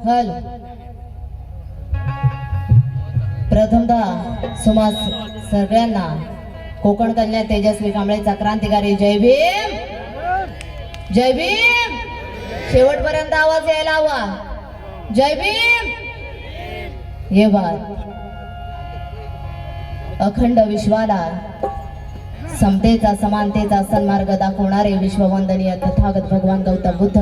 हल प्रथमतः सुमास सगळ्यांना कोकण कन्या तेजस्वी कांबळेचा क्रांतिकारी जय भीम, जय भीम. शेवटपर्यंत आवाज यायला हवा. जय भीम. ये बात अखंड विश्वाला समतेचा समानतेचा सन्मार्ग दाखवणारे विश्ववंदनीय तथागत भगवान गौतम बुद्ध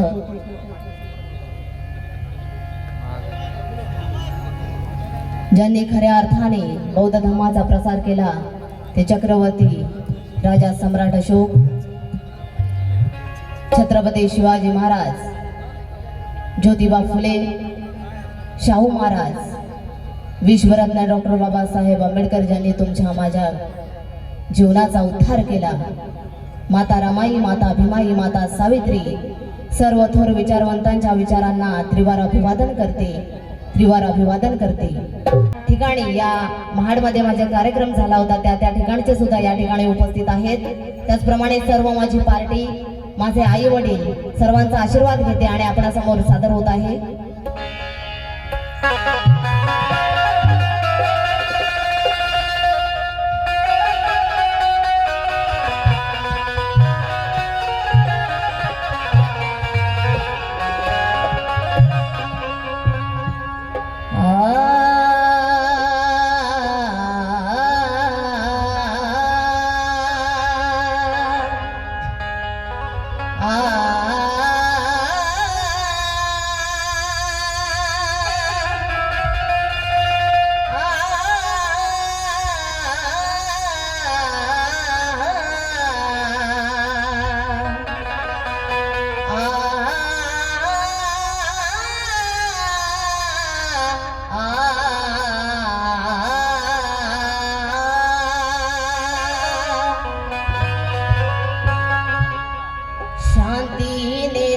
ज्यांनी खऱ्या अर्थाने बौद्ध धर्माचा प्रसार केला ते चक्रवर्ती राजा सम्राट अशोक, छत्रपती शिवाजी महाराज, ज्योतिबा फुले, शाहू महाराज, विश्वरत्न डॉक्टर बाबासाहेब आंबेडकर ज्यांनी तुमच्या माझ्या जीवनाचा उद्धार केला. माता रमाई, माता भीमाई, माता सावित्री सर्व थोर विचारवंतांच्या विचारांना त्रिवार अभिवादन करते, त्रिवार अभिवादन करते. ठिकाणी या महाडमध्ये माझा कार्यक्रम झाला होता त्या ठिकाणचे सुद्धा या ठिकाणी उपस्थित आहेत. त्याचप्रमाणे सर्व माझी पार्टी, माझे आई वडील सर्वांचा आशीर्वाद घेते आणि आपणासमोर सादर होत आहे. शांतीने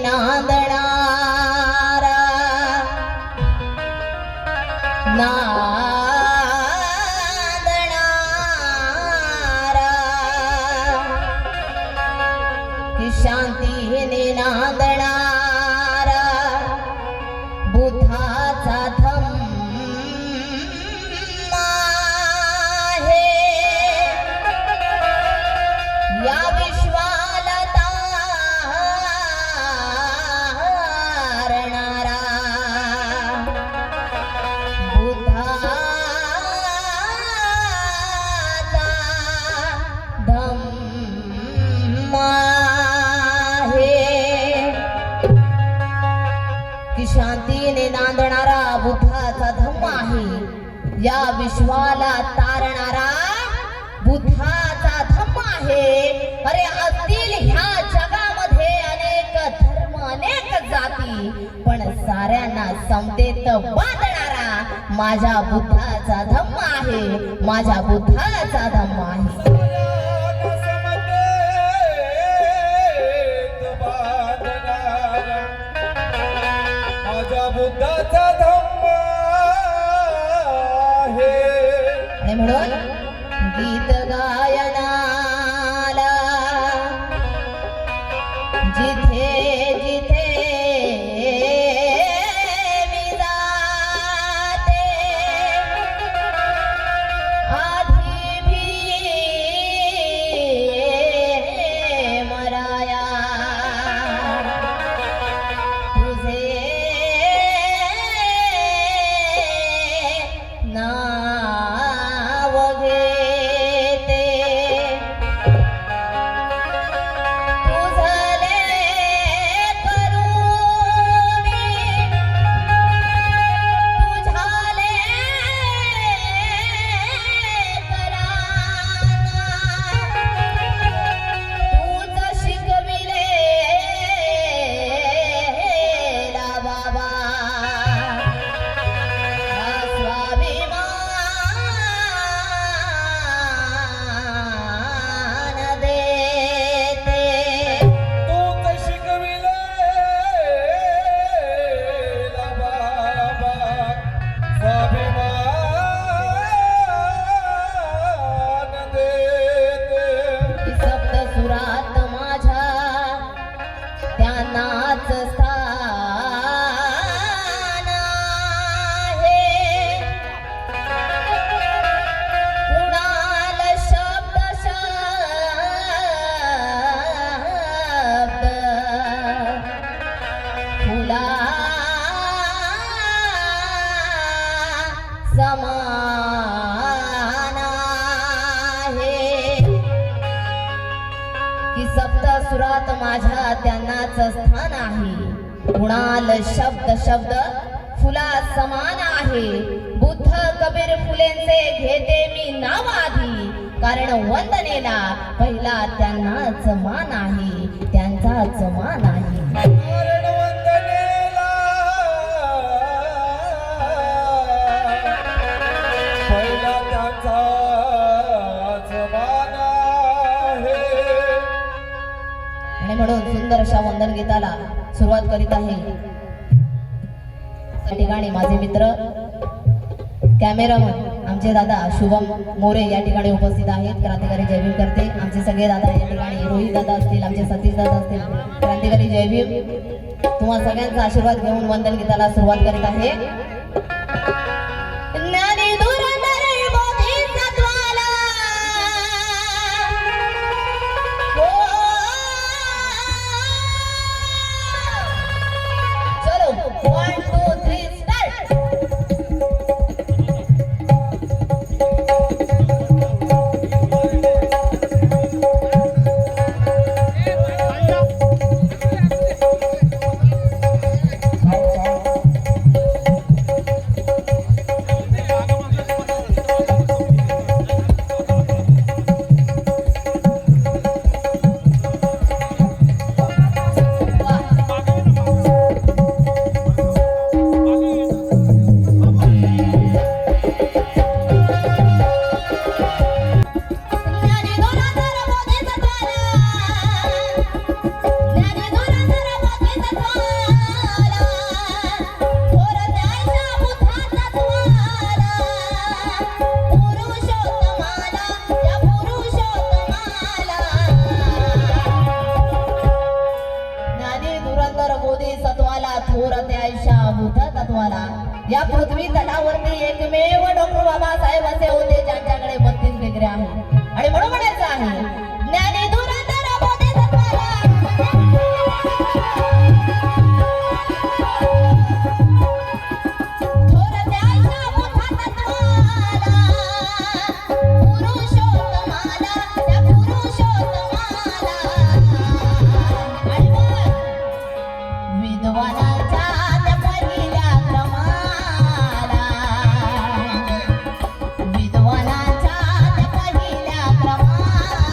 नांदणारा बुद्धाचा धम्म आहे. या विश्वाला तारणारा बुद्धाचा धम्म शांतीने नांदणारा बुद्धाचा धम्म आहे. या विश्वाला तारणारा बुद्धाचा धम्म आहे. अरे असतील ह्या जगामध्ये अनेक धर्म, अनेक जाती, पण साऱ्यांना समतेत बांधणारा माझ्या बुद्धाचा धम्म आहे, माझ्या बुद्धाचा धम्म आहे. बुद्धाचा धम्म आहे. आणि म्हणून गीत गायनाला जिथे जिथे मी जाते आधी मराया तुझे नाव घे. सुरात माझ्या त्यांनाच स्थान आहे. कुणाल शब्द शब्द फुला समान आहे. बुद्ध कबीर फुलेंचे घेते मी नाव आधी. कारण वंदनेला पहिला त्यांनाच मान आहे. त्यांचाच मान आहे. कारण वंदनेला पहिला त्यांचाच मान आहे. आणि म्हणून सुंदर अशा वंदन गीताला सुरुवात करीत आहे. या ठिकाणी माझे मित्र कॅमेरामन आमचे दादा शुभम मोरे या ठिकाणी उपस्थित आहेत. क्रांतिकारी जयभीम करते आमचे सगळे दादा या ठिकाणी. रोहित दादा असतील, आमचे सतीश दादा असतील. क्रांतिकारी जयभीम तुम्हा सगळ्यांचा आशीर्वाद घेऊन वंदन गीताला सुरुवात करीत आहे. ज्ञानी धुरंधर बोधिसत्वाला चलो 1 2 3 स्टार्ट. या पृथ्वी तलावरती एकमेव डॉक्टर बाबासाहेब असे होते ज्यांच्याकडे 32 डिग्री आहे. आणि म्हणून म्हणायचं आहे ज्ञानी धुरंधर बोधिसत्वाला विद्वानाच्या त्या पहिल्या क्रमाला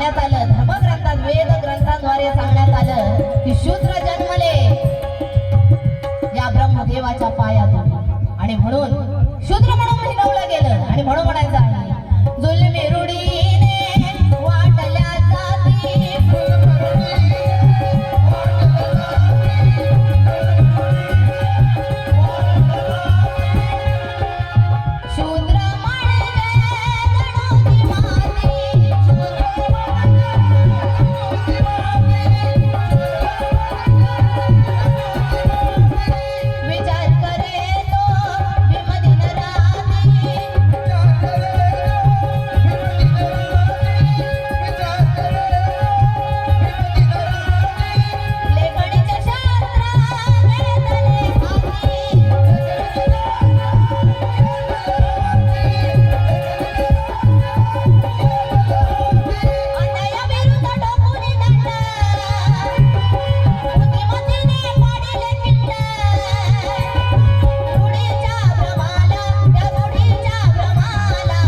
सांगण्यात आलं, धर्मग्रंथात वेद ग्रंथांद्वारे सांगण्यात आलं की शूद्र जन्मले या ब्रह्मदेवाच्या पायातून, आणि म्हणून शूद्र म्हणून हिनवलं गेलं. आणि म्हणून म्हणायचं आहे, जुलमी रूढीने वाटल्या जाती, शूद्र विचार करे तो भीमदिन राती, लेखणीच्या शास्त्रात वेदले खाती, अन्यायाविरुद्ध टोकुनी दंड, बुद्धिमतीने पाडिले पिंड, रूढीच्या भ्रमाला, त्या रूढीच्या भ्रमाला.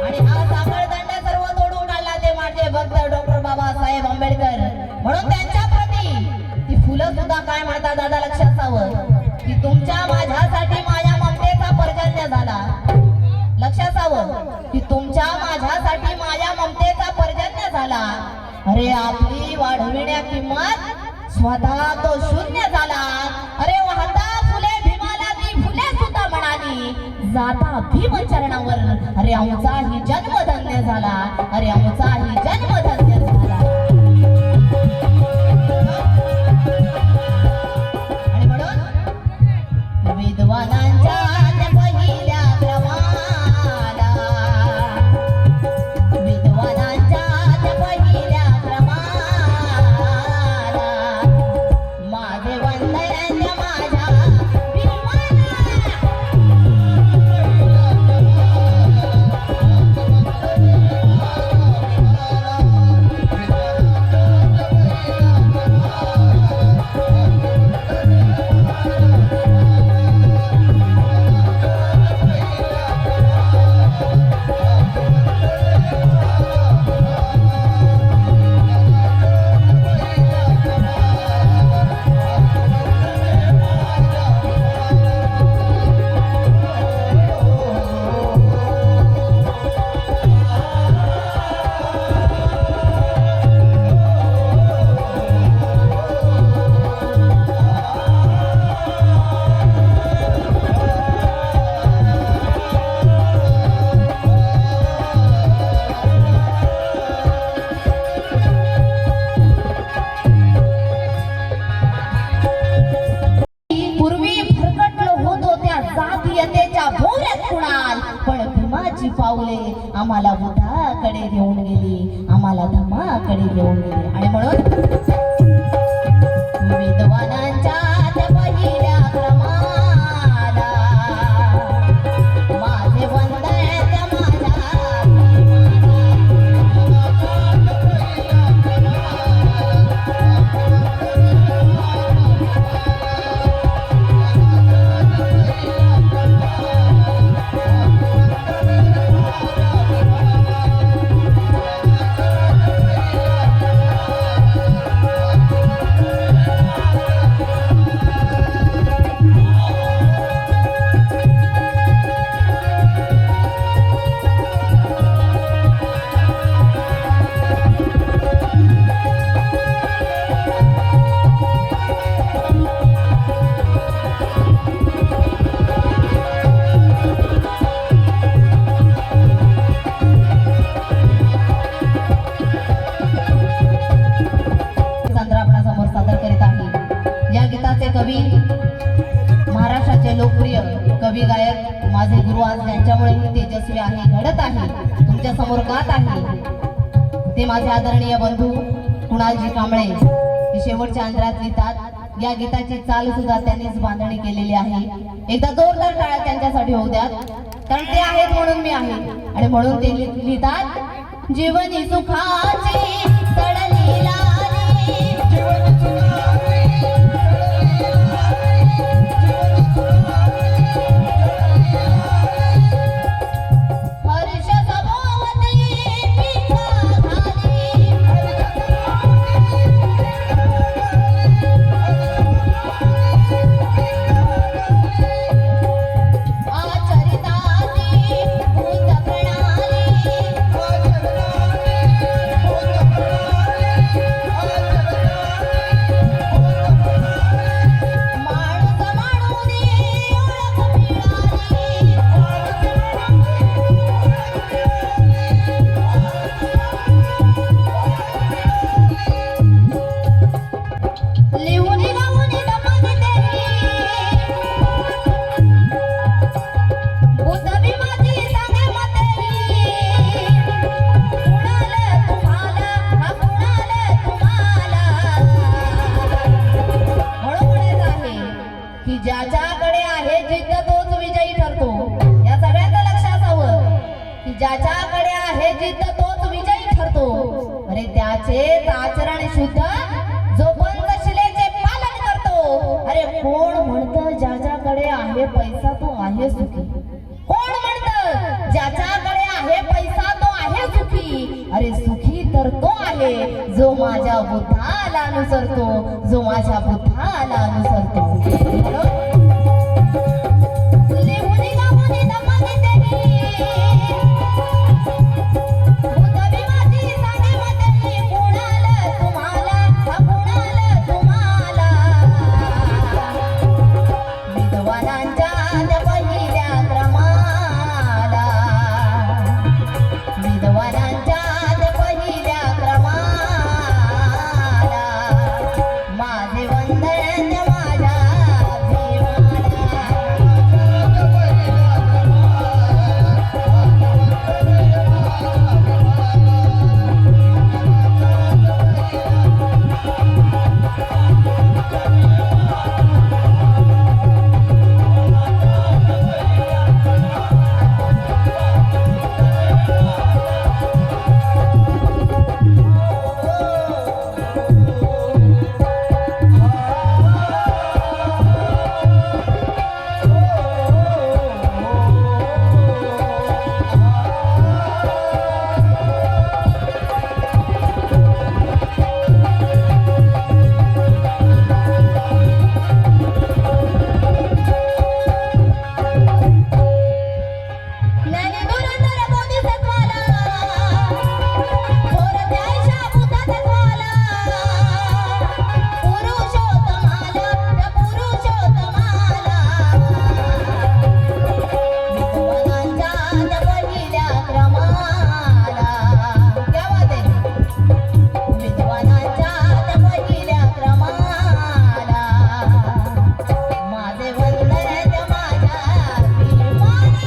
आणि हा साखळदंड सर्व तोडून काढला ते माझे भक्त डॉक्टर बाबासाहेब आंबेडकर. म्हणून त्यांच्या प्रती ती फुलं सुद्धा काय म्हणतात दादा लक्षात यावं, की तुमच्या माझ्यासाठी माझ्या ममतेचा पर्जन्य झाला. लक्षात यावं की तुमच्या माझ्यासाठी माझ्या ममतेचा पर्जन्य झाला. अरे आपली वाढविण्या किंमत स्वतः तो शून्य झाला. अरे वाहता फुले भीमाला ती फुले सुद्धा म्हणाली, जाता भीम चरणावर, अरे आमचाही जन्म धन्य झाला, अरे आमचाही जन्म धन्य झाला. आणि म्हणून विद्वानांच्या त्या पहिल्या क्रमाला, विद्वानांच्या त्या पहिल्या क्रमाला, माझे वंदन माझ्या भीमाला. पूर्वी भरकटलो होतो त्या जातीयतेच्या भोवऱ्यात कुणाल, पण भीमाची पावले आम्हाला बुद्धाकडे घेऊन गेली, आम्हाला धम्माकडे घेऊन गेली. आणि म्हणून विद्वानांच्या त्या पहिल्या क्रमाला, माझे वंदन त्या माझ्या कवी, महाराष्ट्राचे लोकप्रिय कवी गायक माझे गुरु आज त्यांच्यामुळे मी तेजस्वी आहे, घडत आहे, तुमच्या समोर गात आहे ते माझे आदरणीय बंधू कुणालजी कांबळे. ही शेवटच्या अंतरात लिहितात. या गीताची चाल सुद्धा त्यांनीच बांधणी केलेली आहे. एकदा जोरदार टाळ्या त्यांच्यासाठी होऊ द्यात, कारण ते आहेत म्हणून मी आहे. आणि म्हणून ते लिहितात, जीवनी सुखाची सडली लाली, हर्ष सभोवती जिद्द तोच विजयी ठरतो. अरे त्याचेच आचरण शुद्ध जो पंचशिलेचे पालन करतो. अरे कोण म्हणतं ज्याच्याकडे आहे पैसा तो आहे सुखी. कोण म्हणतं ज्याच्याकडे आहे पैसा तो आहे सुखी. अरे सुखी तर तो आहे जो माझ्या बुद्धाला अनुसरतो. जो माझ्या बुद्धाला अनुसरतो. लिहुनी गावनी दमानी तेही बुद्ध विवादी साडेमध्ये कुणाला तुम्हाला विद्वानांच्या त्या पहिल्या क्रमाला विद्वानांच्या त्या पहिल्या क्रमाला माझे वंदन माझ्या भीमाला. ज्ञानेधुरंधर बोधिसत्वाला थोर त्याच्या भूतत्वाला पुरुषोत्तमाला त्या पुरुषोत्तमाला विद्वानांच्या त्या पहिल्या क्रमाला. क्या बात आहे. विद्वानांच्या त्या पहिल्या क्रमाला माझे वंदन त्या माझ्या भीमाला.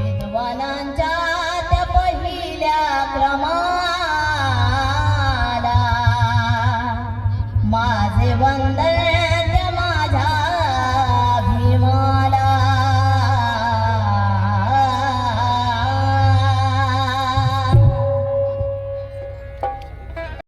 विद्वानांच्या त्या पहिल्या क्रमाला माझे वंदन